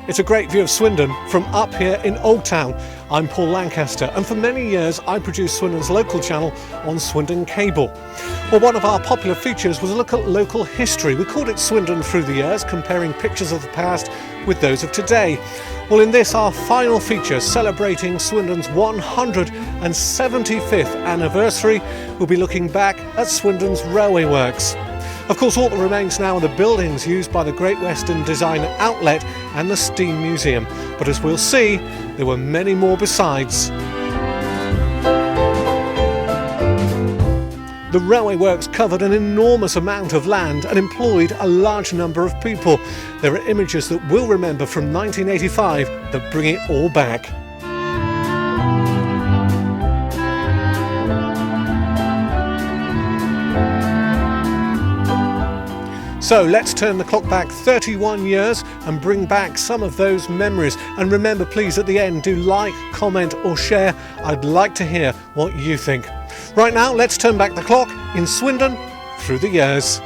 It's a great view of Swindon from up here in Old Town. I'm Paul Lancaster, and for many years I produced Swindon's local channel on Swindon Cable. Well, one of our popular features was a look at local history. We called it Swindon Through the Years, comparing pictures of the past with those of today. Well, in this, our final feature, celebrating Swindon's 175th anniversary, we'll be looking back at Swindon's railway works. Of course, all that remains now are the buildings used by the Great Western Design Outlet and the Steam Museum. But as we'll see, there were many more besides. The railway works covered an enormous amount of land and employed a large number of people. There are images that we'll remember from 1985 that bring it all back. So let's turn the clock back 31 years and bring back some of those memories. And remember, please, at the end, do like, comment or share. I'd like to hear what you think. Right now, let's turn back the clock in Swindon Through the Years.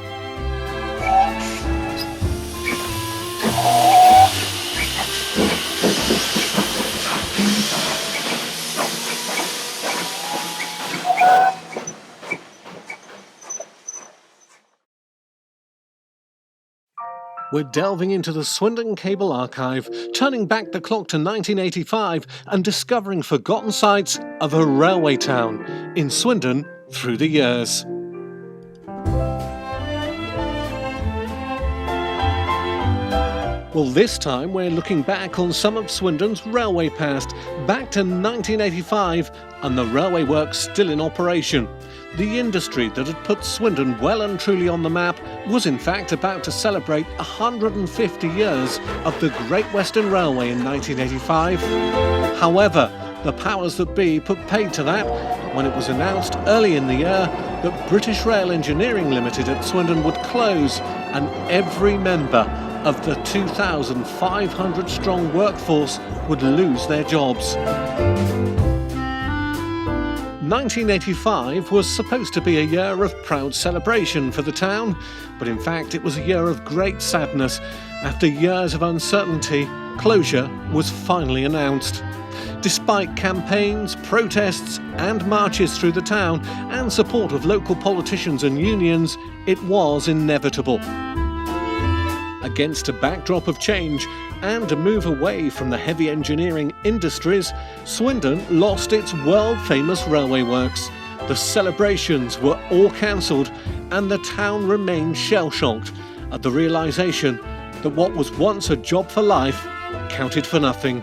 We're delving into the Swindon Cable Archive, turning back the clock to 1985 and discovering forgotten sites of a railway town in Swindon Through the Years. Well, this time we're looking back on some of Swindon's railway past, back to 1985 and the railway works still in operation. The industry that had put Swindon well and truly on the map was in fact about to celebrate 150 years of the Great Western Railway in 1985. However, the powers that be put paid to that when it was announced early in the year that British Rail Engineering Limited at Swindon would close and every member of the 2,500 strong workforce would lose their jobs. 1985 was supposed to be a year of proud celebration for the town, but in fact it was a year of great sadness. After years of uncertainty, closure was finally announced. Despite campaigns, protests and marches through the town and support of local politicians and unions, it was inevitable. Against a backdrop of change and a move away from the heavy engineering industries, Swindon lost its world-famous railway works. The celebrations were all cancelled and the town remained shell-shocked at the realisation that what was once a job for life counted for nothing.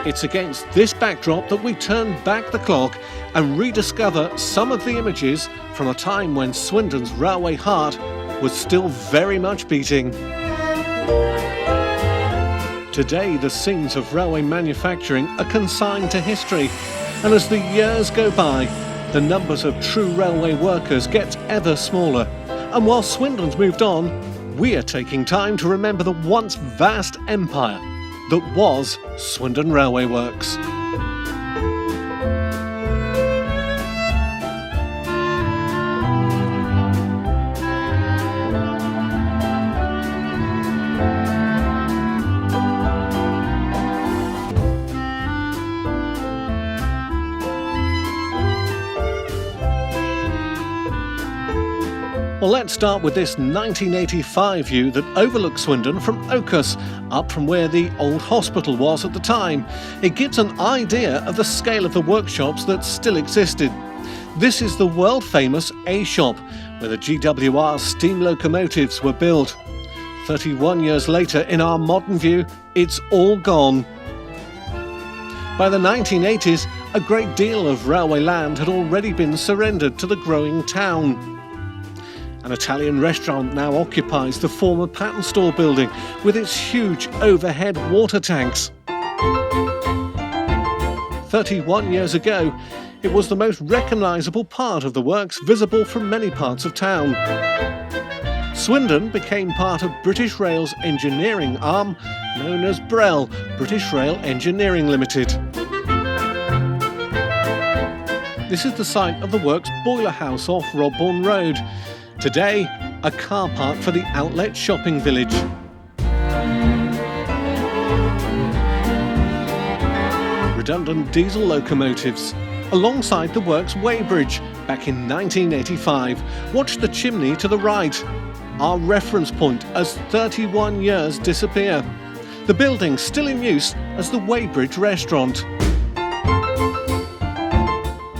It's against this backdrop that we turn back the clock and rediscover some of the images from a time when Swindon's railway heart was still very much beating. Today, the scenes of railway manufacturing are consigned to history, and as the years go by, the numbers of true railway workers get ever smaller. And while Swindon's moved on, we are taking time to remember the once vast empire that was Swindon Railway Works. Well, let's start with this 1985 view that overlooks Swindon from Oakhurst, up from where the old hospital was at the time. It gives an idea of the scale of the workshops that still existed. This is the world-famous A-shop, where the GWR steam locomotives were built. 31 years later, in our modern view, it's all gone. By the 1980s, a great deal of railway land had already been surrendered to the growing town. An Italian restaurant now occupies the former pattern store building with its huge overhead water tanks. 31 years ago, it was the most recognisable part of the works, visible from many parts of town. Swindon became part of British Rail's engineering arm, known as BREL, British Rail Engineering Limited. This is the site of the works boiler house off Rodbourne Road. Today, a car park for the outlet shopping village. redundant diesel locomotives. Alongside the works weighbridge, back in 1985, watch the chimney to the right, our reference point as 31 years disappear. The building still in use as the Weybridge restaurant.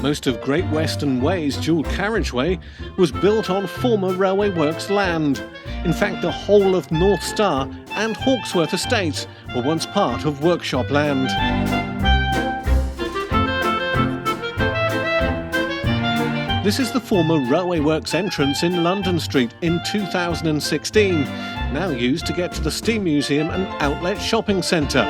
Most of Great Western Way's dual carriageway was built on former Railway Works land. In fact, the whole of North Star and Hawksworth estates were once part of workshop land. This is the former Railway Works entrance in London Street in 2016, now used to get to the Steam Museum and Outlet Shopping Centre.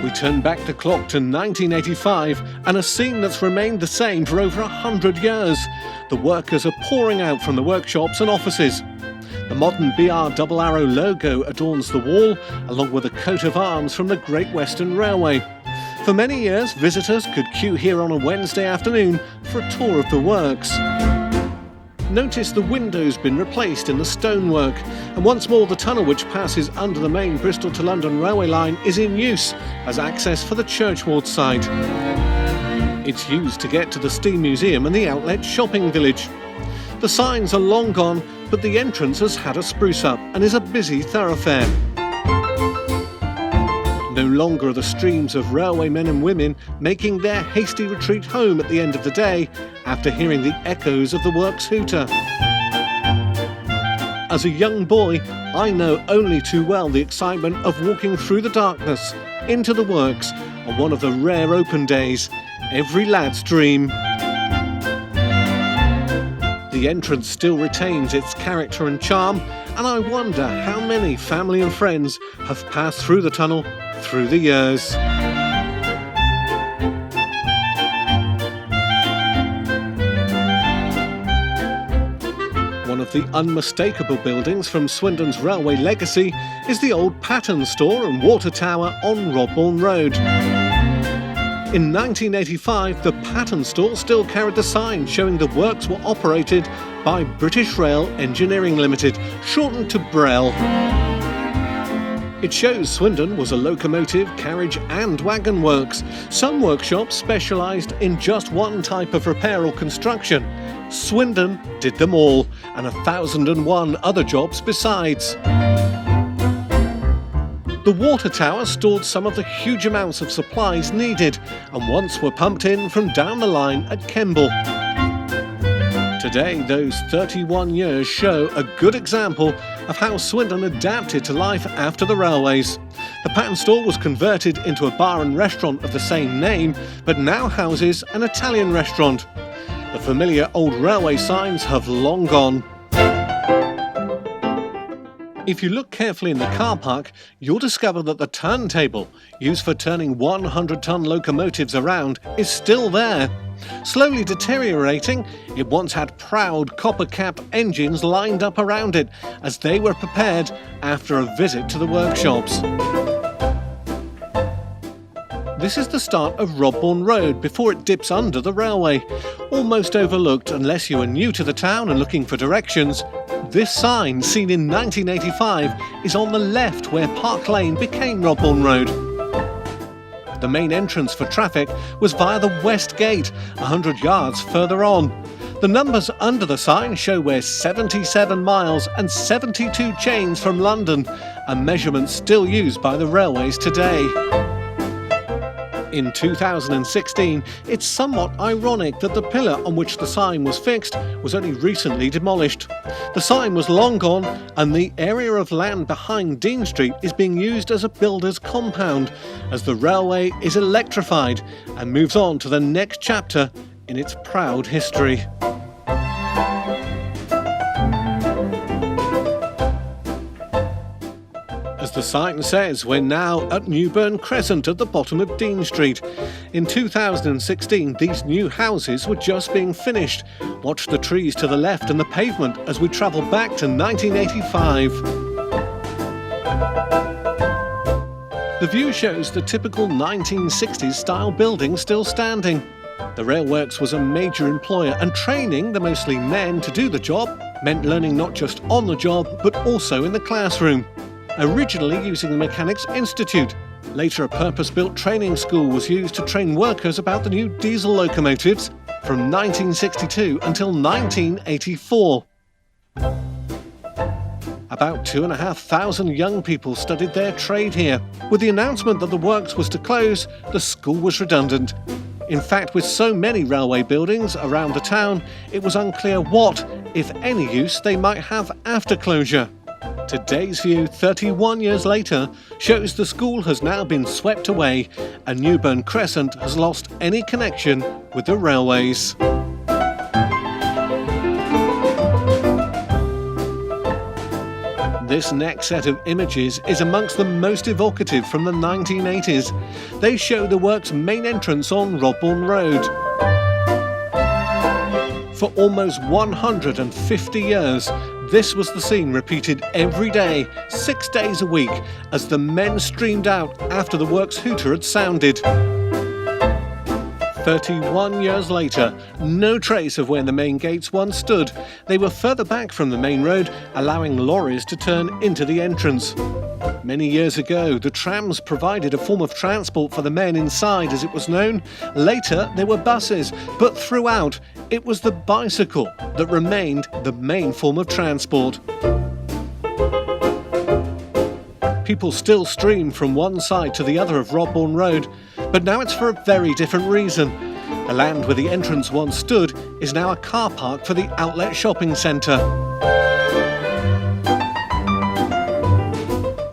We turn back the clock to 1985 and a scene that's remained the same for over 100 years. The workers are pouring out from the workshops and offices. The modern BR Double Arrow logo adorns the wall, along with a coat of arms from the Great Western Railway. For many years, visitors could queue here on a Wednesday afternoon for a tour of the works. Notice the window's been replaced in the stonework, and once more the tunnel which passes under the main Bristol to London railway line is in use as access for the Churchward side. It's used to get to the Steam Museum and the Outlet Shopping Village. The signs are long gone, but the entrance has had a spruce up and is a busy thoroughfare. No longer are the streams of railway men and women making their hasty retreat home at the end of the day after hearing the echoes of the works hooter. As a young boy, I know only too well the excitement of walking through the darkness into the works on one of the rare open days, every lad's dream. The entrance still retains its character and charm, and I wonder how many family and friends have passed through the tunnel through the years. One of the unmistakable buildings from Swindon's railway legacy is the old Pattern Store and Water Tower on Rodbourne Road. In 1985, the Pattern Store still carried the sign showing the works were operated by British Rail Engineering Limited, shortened to BREL. It shows Swindon was a locomotive, carriage and wagon works. Some workshops specialised in just one type of repair or construction. Swindon did them all, and 1,001 other jobs besides. The water tower stored some of the huge amounts of supplies needed, and once were pumped in from down the line at Kemble. Today, those 31 years show a good example of how Swindon adapted to life after the railways. The Pattern Store was converted into a bar and restaurant of the same name, but now houses an Italian restaurant. The familiar old railway signs have long gone. If you look carefully in the car park, you'll discover that the turntable, used for turning 100-ton locomotives around, is still there. Slowly deteriorating, it once had proud copper cap engines lined up around it as they were prepared after a visit to the workshops. This is the start of Rodbourne Road before it dips under the railway. Almost overlooked unless you are new to the town and looking for directions, this sign, seen in 1985, is on the left where Park Lane became Rodbourne Road. The main entrance for traffic was via the West Gate, 100 yards further on. The numbers under the sign show we're 77 miles and 72 chains from London, a measurement still used by the railways today. In 2016, it's somewhat ironic that the pillar on which the sign was fixed was only recently demolished. The sign was long gone, and the area of land behind Dean Street is being used as a builder's compound, as the railway is electrified and moves on to the next chapter in its proud history. As the sign says, we're now at Newburn Crescent at the bottom of Dean Street. In 2016, these new houses were just being finished. Watch the trees to the left and the pavement as we travel back to 1985. The view shows the typical 1960s style building still standing. The Railworks was a major employer, and training the mostly men to do the job meant learning not just on the job but also in the classroom. Originally using the Mechanics Institute, Later, a purpose-built training school was used to train workers about the new diesel locomotives from 1962 until 1984. About 2,500 young people studied their trade here. With the announcement that the works was to close, the school was redundant. In fact, with so many railway buildings around the town, it was unclear what, if any, use they might have after closure. Today's view, 31 years later, shows the school has now been swept away and Newburn Crescent has lost any connection with the railways. This next set of images is amongst the most evocative from the 1980s. They show the work's main entrance on Rodbourne Road. For almost 150 years, this was the scene repeated every day, 6 days a week, as the men streamed out after the works hooter had sounded. 31 years later, no trace of where the main gates once stood. They were further back from the main road, allowing lorries to turn into the entrance. Many years ago, the trams provided a form of transport for the men inside, as it was known. Later, there were buses, but throughout, it was the bicycle that remained the main form of transport. People still stream from one side to the other of Rodbourne Road, but now it's for a very different reason. The land where the entrance once stood is now a car park for the outlet shopping centre.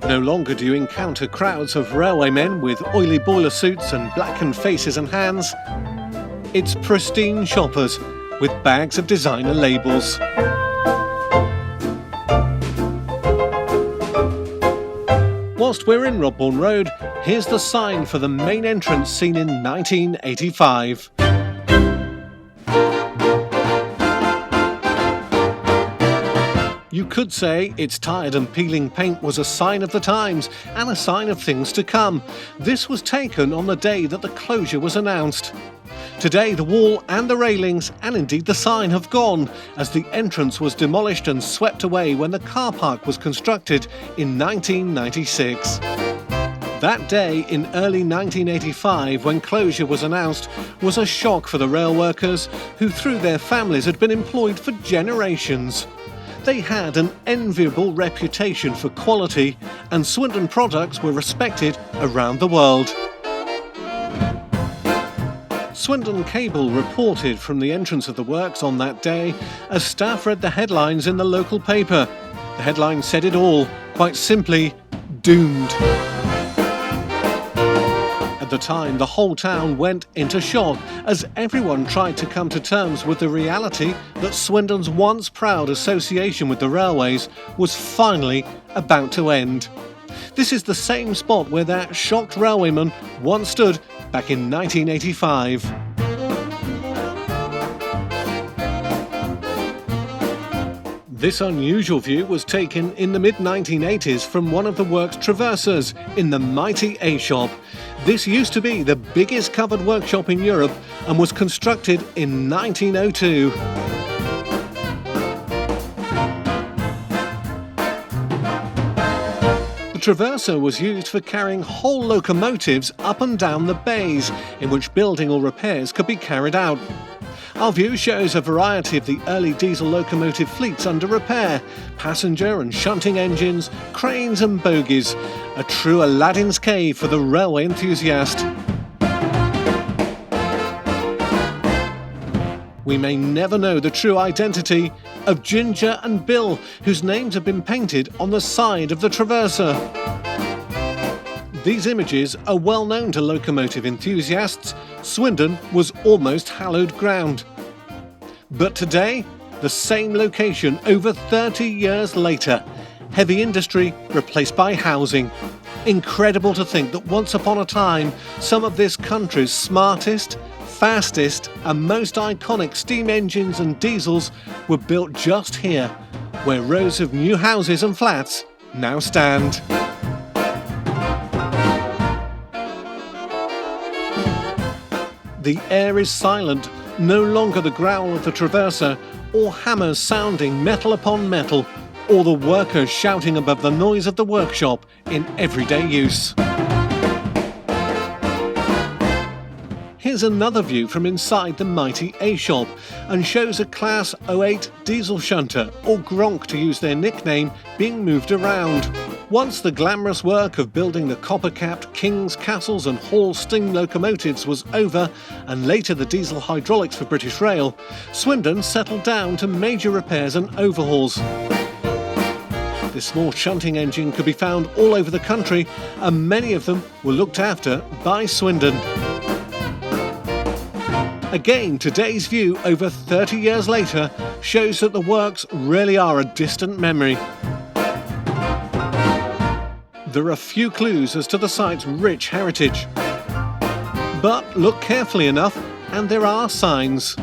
No longer do you encounter crowds of railwaymen with oily boiler suits and blackened faces and hands. It's pristine shoppers with bags of designer labels. Whilst we're in Rodbourne Road, here's the sign for the main entrance seen in 1985. You could say its tired and peeling paint was a sign of the times and a sign of things to come. This was taken on the day that the closure was announced. Today, the wall and the railings, and indeed the sign, have gone, as the entrance was demolished and swept away when the car park was constructed in 1996. That day in early 1985, when closure was announced, was a shock for the rail workers, who through their families had been employed for generations. They had an enviable reputation for quality, and Swindon products were respected around the world. Swindon Cable reported from the entrance of the works on that day as staff read the headlines in the local paper. The headline said it all, quite simply, doomed. At the time, the whole town went into shock as everyone tried to come to terms with the reality that Swindon's once proud association with the railways was finally about to end. This is the same spot where that shocked railwayman once stood back in 1985. This unusual view was taken in the mid-1980s from one of the works traversers in the mighty A-shop. This used to be the biggest covered workshop in Europe and was constructed in 1902. The traverser was used for carrying whole locomotives up and down the bays, in which building or repairs could be carried out. Our view shows a variety of the early diesel locomotive fleets under repair, passenger and shunting engines, cranes and bogies, a true Aladdin's cave for the railway enthusiast. We may never know the true identity of Ginger and Bill, whose names have been painted on the side of the traverser. These images are well known to locomotive enthusiasts. Swindon was almost hallowed ground. But today, the same location over 30 years later, heavy industry replaced by housing. Incredible to think that once upon a time, some of this country's smartest, fastest and most iconic steam engines and diesels were built just here, where rows of new houses and flats now stand. The air is silent, no longer the growl of the traverser, or hammers sounding metal upon metal, or the workers shouting above the noise of the workshop in everyday use. is another view from inside the mighty A-shop and shows a Class 08 diesel shunter, or Gronk to use their nickname, being moved around. Once the glamorous work of building the copper-capped King's, Castles and Hall steam locomotives was over, and later the diesel hydraulics for British Rail, Swindon settled down to major repairs and overhauls. This small shunting engine could be found all over the country, and many of them were looked after by Swindon. Again, today's view over 30 years later shows that the works really are a distant memory. There are few clues as to the site's rich heritage. But look carefully enough and there are signs.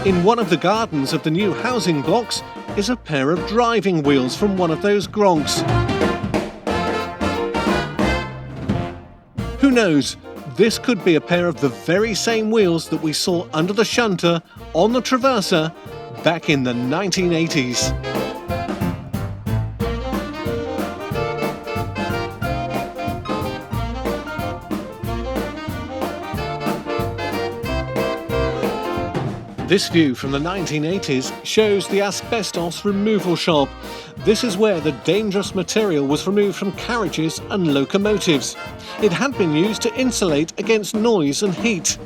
In one of the gardens of the new housing blocks is a pair of driving wheels from one of those Gronks. Who knows? This could be a pair of the very same wheels that we saw under the shunter on the Traverser back in the 1980s. This view from the 1980s shows the asbestos removal shop. This is where the dangerous material was removed from carriages and locomotives. It had been used to insulate against noise and heat.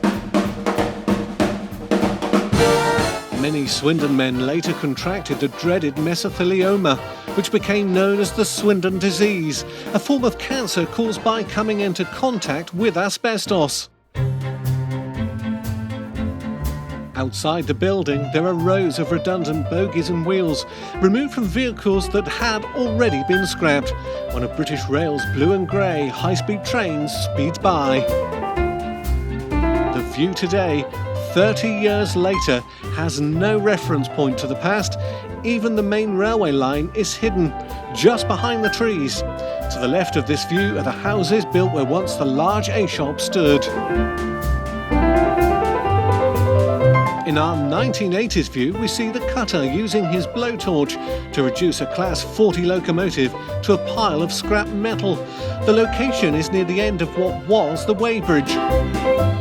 Many Swindon men later contracted the dreaded mesothelioma, which became known as the Swindon disease, a form of cancer caused by coming into contact with asbestos. Outside the building, there are rows of redundant bogies and wheels, removed from vehicles that had already been scrapped. One of British Rail's blue and grey high-speed trains speeds by. The view today, 30 years later, has no reference point to the past. Even the main railway line is hidden, just behind the trees. To the left of this view are the houses built where once the large A-shop stood. In our 1980s view, we see the cutter using his blowtorch to reduce a Class 40 locomotive to a pile of scrap metal. The location is near the end of what was the weighbridge.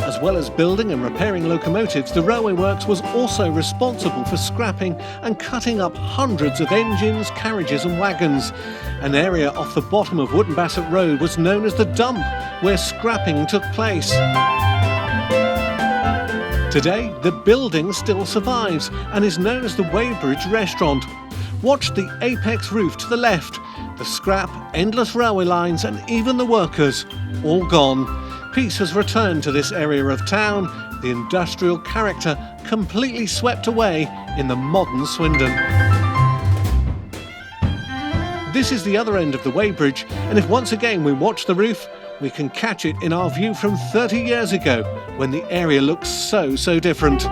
As well as building and repairing locomotives, the Railway Works was also responsible for scrapping and cutting up hundreds of engines, carriages and wagons. An area off the bottom of Wootton Bassett Road was known as the dump, where scrapping took place. Today, the building still survives and is known as the Weighbridge Restaurant. Watch the apex roof to the left. The scrap, endless railway lines and even the workers, all gone. Peace has returned to this area of town, the industrial character completely swept away in the modern Swindon. This is the other end of the weighbridge, and if once again we watch the roof, we can catch it in our view from 30 years ago, when the area looks so different.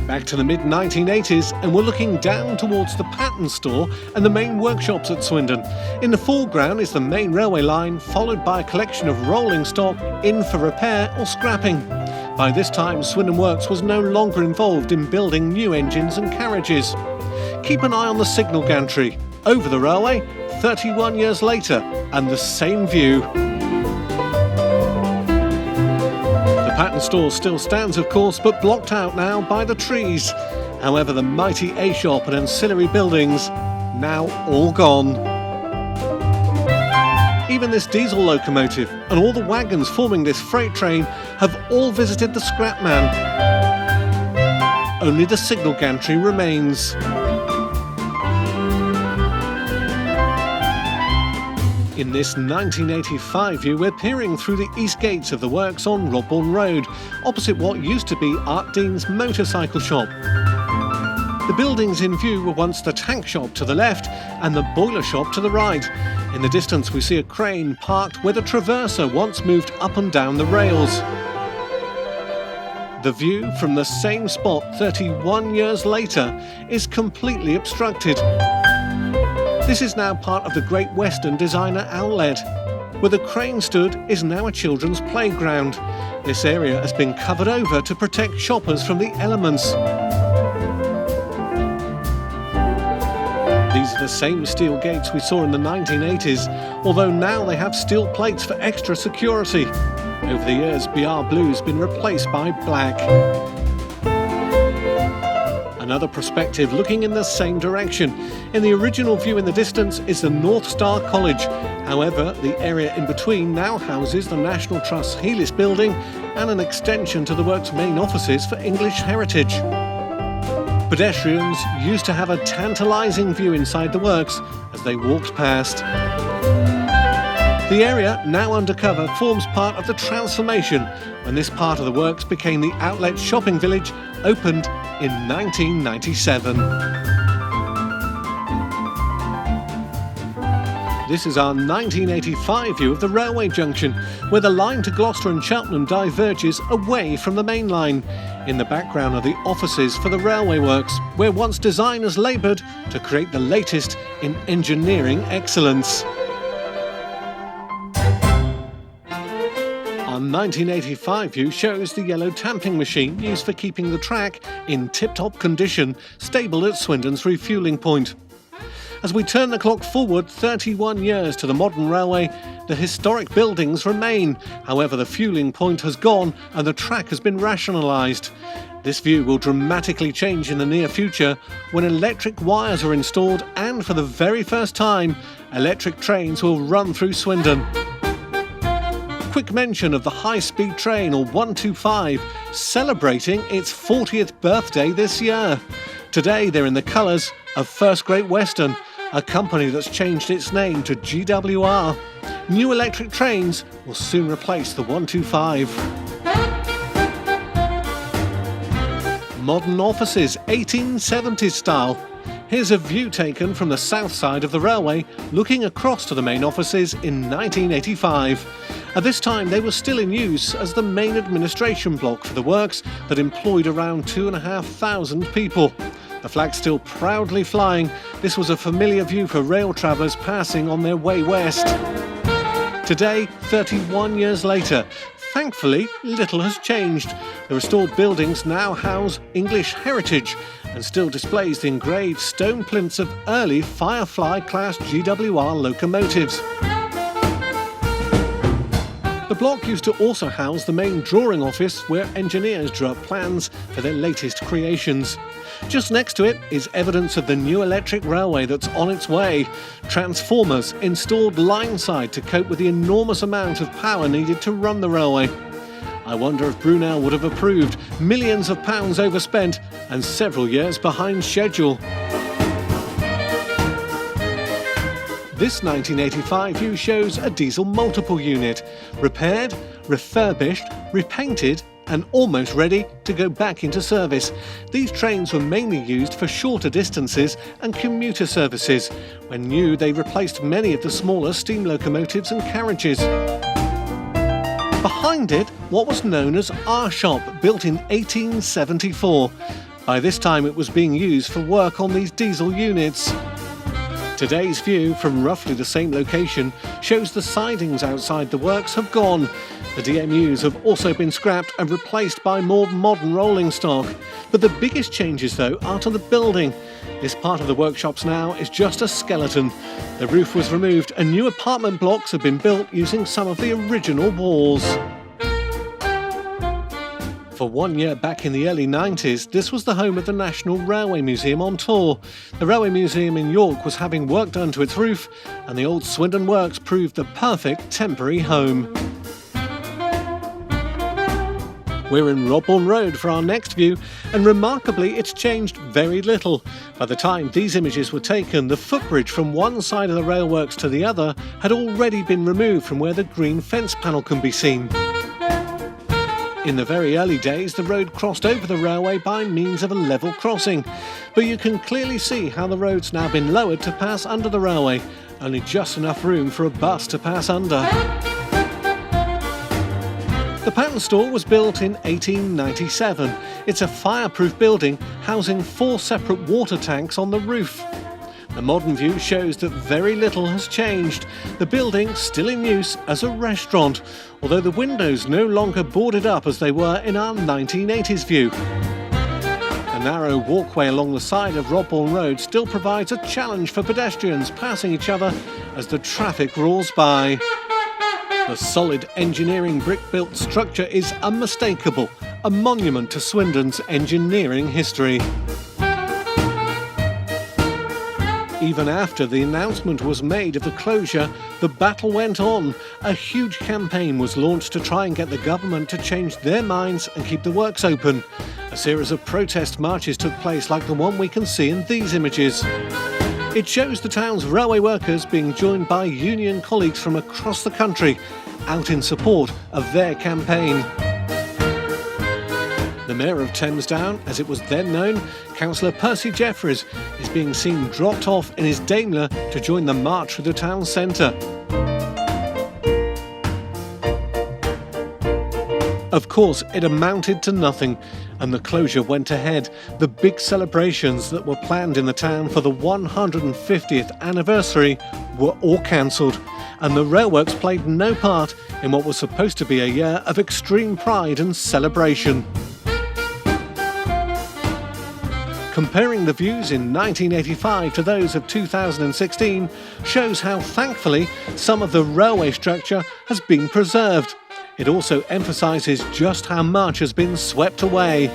Back to the mid-1980s, and we're looking down towards the pattern store and the main workshops at Swindon. In the foreground is the main railway line, followed by a collection of rolling stock in for repair or scrapping. By this time, Swindon Works was no longer involved in building new engines and carriages. Keep an eye on the signal gantry. Over the railway, 31 years later, and the same view. The pattern store still stands, of course, but blocked out now by the trees. However, the mighty A-shop and ancillary buildings, now all gone. Even this diesel locomotive and all the wagons forming this freight train have all visited the scrap man. Only the signal gantry remains. In this 1985 view, we're peering through the east gates of the works on Rodbourne Road, opposite what used to be Art Dean's motorcycle shop. The buildings in view were once the tank shop to the left and the boiler shop to the right. In the distance we see a crane parked where the Traverser once moved up and down the rails. The view from the same spot 31 years later is completely obstructed. This is now part of the Great Western Designer Outlet. Where the crane stood is now a children's playground. This area has been covered over to protect shoppers from the elements. These are the same steel gates we saw in the 1980s, although now they have steel plates for extra security. Over the years, BR Blue's been replaced by black. Another perspective looking in the same direction. In the original view in the distance is the North Star College. However, the area in between now houses the National Trust's Healis building and an extension to the works' main offices for English heritage. Pedestrians used to have a tantalising view inside the works as they walked past. The area, now undercover, forms part of the transformation when this part of the works became the outlet shopping village, opened in 1997. This is our 1985 view of the railway junction, where the line to Gloucester and Cheltenham diverges away from the main line. In the background are the offices for the railway works, where once designers laboured to create the latest in engineering excellence. Our 1985 view shows the yellow tamping machine used for keeping the track in tip-top condition, stable at Swindon's refuelling point. As we turn the clock forward 31 years to the modern railway, the historic buildings remain. However, the fuelling point has gone and the track has been rationalised. This view will dramatically change in the near future when electric wires are installed and, for the very first time, electric trains will run through Swindon. Quick mention of the high-speed train, or 125, celebrating its 40th birthday this year. Today they're in the colours of First Great Western, a company that's changed its name to GWR. New electric trains will soon replace the 125. Modern offices, 1870s style. Here's a view taken from the south side of the railway, looking across to the main offices in 1985. At this time, they were still in use as the main administration block for the works that employed around 2,500 people. The flag still proudly flying, this was a familiar view for rail travellers passing on their way west. Today, 31 years later, thankfully, little has changed. The restored buildings now house English heritage and still displays the engraved stone plinths of early Firefly-class GWR locomotives. The block used to also house the main drawing office where engineers drew up plans for their latest creations. Just next to it is evidence of the new electric railway that's on its way. Transformers installed line-side to cope with the enormous amount of power needed to run the railway. I wonder if Brunel would have approved. Millions of pounds overspent and several years behind schedule. This 1985 view shows a diesel multiple unit, repaired, refurbished, repainted and almost ready to go back into service. These trains were mainly used for shorter distances and commuter services. When new, they replaced many of the smaller steam locomotives and carriages. Behind it, what was known as our shop, built in 1874. By this time it was being used for work on these diesel units. Today's view from roughly the same location shows the sidings outside the works have gone. The DMUs have also been scrapped and replaced by more modern rolling stock. But the biggest changes, though, are to the building. This part of the workshops now is just a skeleton. The roof was removed and new apartment blocks have been built using some of the original walls. For 1 year back in the early 90s, this was the home of the National Railway Museum on tour. The Railway Museum in York was having work done to its roof, and the old Swindon Works proved the perfect temporary home. We're in Robbourne Road for our next view, and remarkably it's changed very little. By the time these images were taken, the footbridge from one side of the railworks to the other had already been removed from where the green fence panel can be seen. In the very early days, the road crossed over the railway by means of a level crossing, but you can clearly see how the road's now been lowered to pass under the railway, only just enough room for a bus to pass under. The pattern store was built in 1897. It's a fireproof building housing 4 separate water tanks on the roof. The modern view shows that very little has changed. The building's still in use as a restaurant, although the windows no longer boarded up as they were in our 1980s view. A narrow walkway along the side of Rodbourne Road still provides a challenge for pedestrians passing each other as the traffic roars by. The solid engineering brick-built structure is unmistakable, a monument to Swindon's engineering history. Even after the announcement was made of the closure, the battle went on. A huge campaign was launched to try and get the government to change their minds and keep the works open. A series of protest marches took place like the one we can see in these images. It shows the town's railway workers being joined by union colleagues from across the country, out in support of their campaign. The Mayor of Thamesdown, as it was then known, Councillor Percy Jeffries, is being seen dropped off in his Daimler to join the march through the town centre. Of course, it amounted to nothing, and the closure went ahead. The big celebrations that were planned in the town for the 150th anniversary were all cancelled, and the railworks played no part in what was supposed to be a year of extreme pride and celebration. Comparing the views in 1985 to those of 2016 shows how, thankfully, some of the railway structure has been preserved. It also emphasises just how much has been swept away.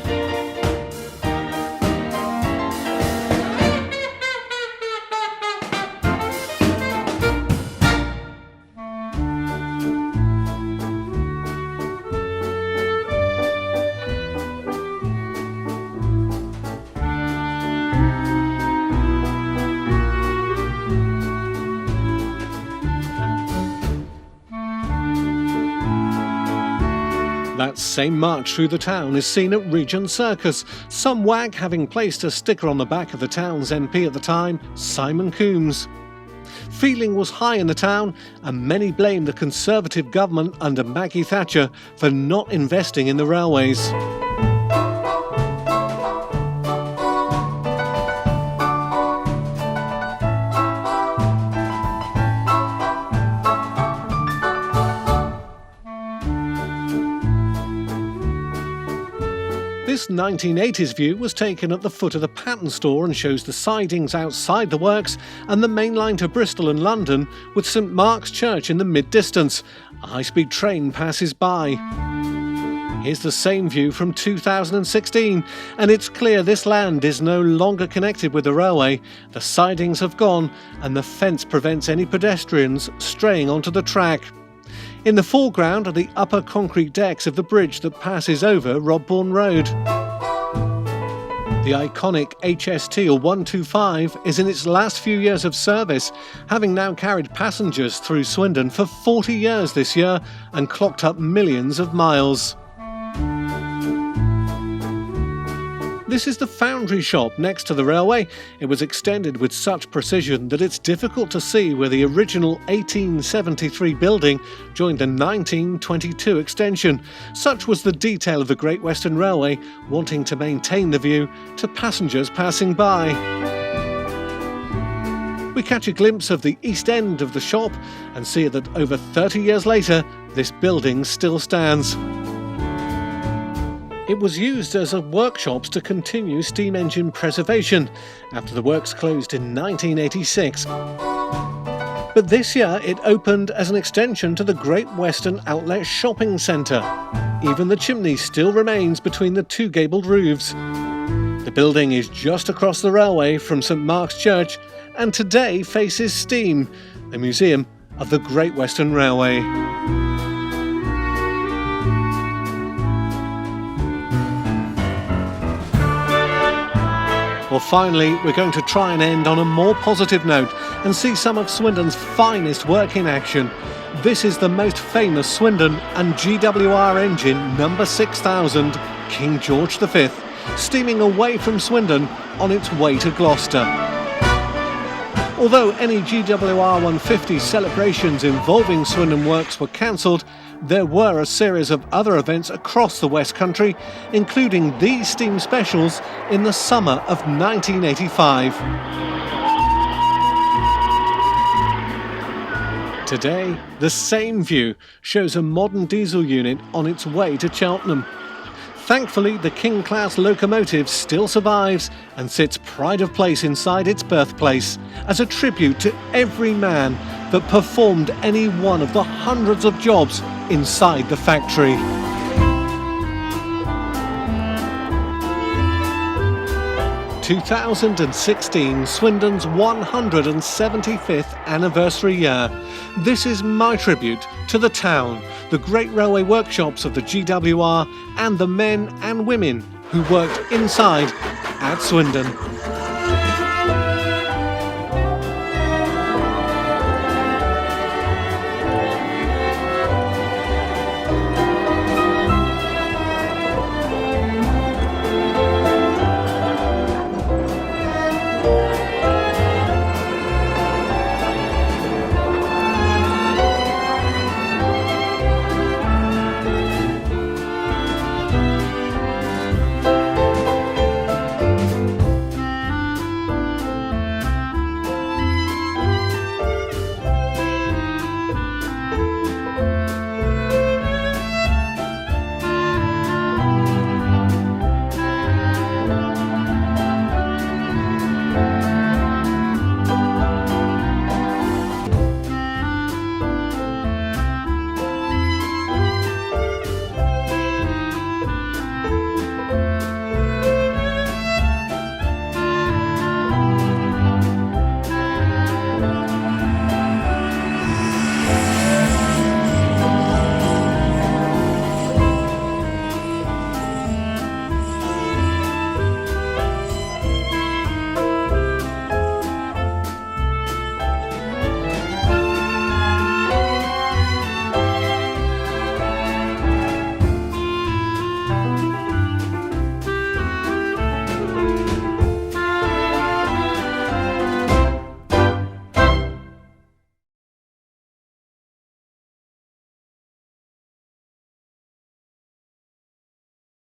That same march through the town is seen at Regent Circus, some wag having placed a sticker on the back of the town's MP at the time, Simon Coombs. Feeling was high in the town, and many blamed the Conservative government under Maggie Thatcher for not investing in the railways. This 1980s view was taken at the foot of the Pattern Store and shows the sidings outside the works and the main line to Bristol and London, with St Mark's Church in the mid-distance. A high-speed train passes by. Here's the same view from 2016, and it's clear this land is no longer connected with the railway. The sidings have gone, and the fence prevents any pedestrians straying onto the track. In the foreground are the upper concrete decks of the bridge that passes over Rodbourne Road. The iconic HST 125 is in its last few years of service, having now carried passengers through Swindon for 40 years this year and clocked up millions of miles. This is the foundry shop next to the railway. It was extended with such precision that it's difficult to see where the original 1873 building joined the 1922 extension. Such was the detail of the Great Western Railway, wanting to maintain the view to passengers passing by. We catch a glimpse of the east end of the shop and see that over 30 years later, this building still stands. It was used as a workshop to continue steam engine preservation after the works closed in 1986. But this year it opened as an extension to the Great Western Outlet Shopping Centre. Even the chimney still remains between the two gabled roofs. The building is just across the railway from St Mark's Church and today faces Steam, the museum of the Great Western Railway. Well, finally, we're going to try and end on a more positive note and see some of Swindon's finest work in action. This is the most famous Swindon and GWR engine number 6000, King George V, steaming away from Swindon on its way to Gloucester. Although any GWR 150 celebrations involving Swindon works were cancelled, there were a series of other events across the West Country, including these steam specials in the summer of 1985. Today, the same view shows a modern diesel unit on its way to Cheltenham. Thankfully, the King-class locomotive still survives and sits pride of place inside its birthplace as a tribute to every man that performed any one of the hundreds of jobs inside the factory. "2016, Swindon's 175th anniversary year. This is my tribute to the town, the great railway workshops of the GWR and the men and women who worked inside at Swindon."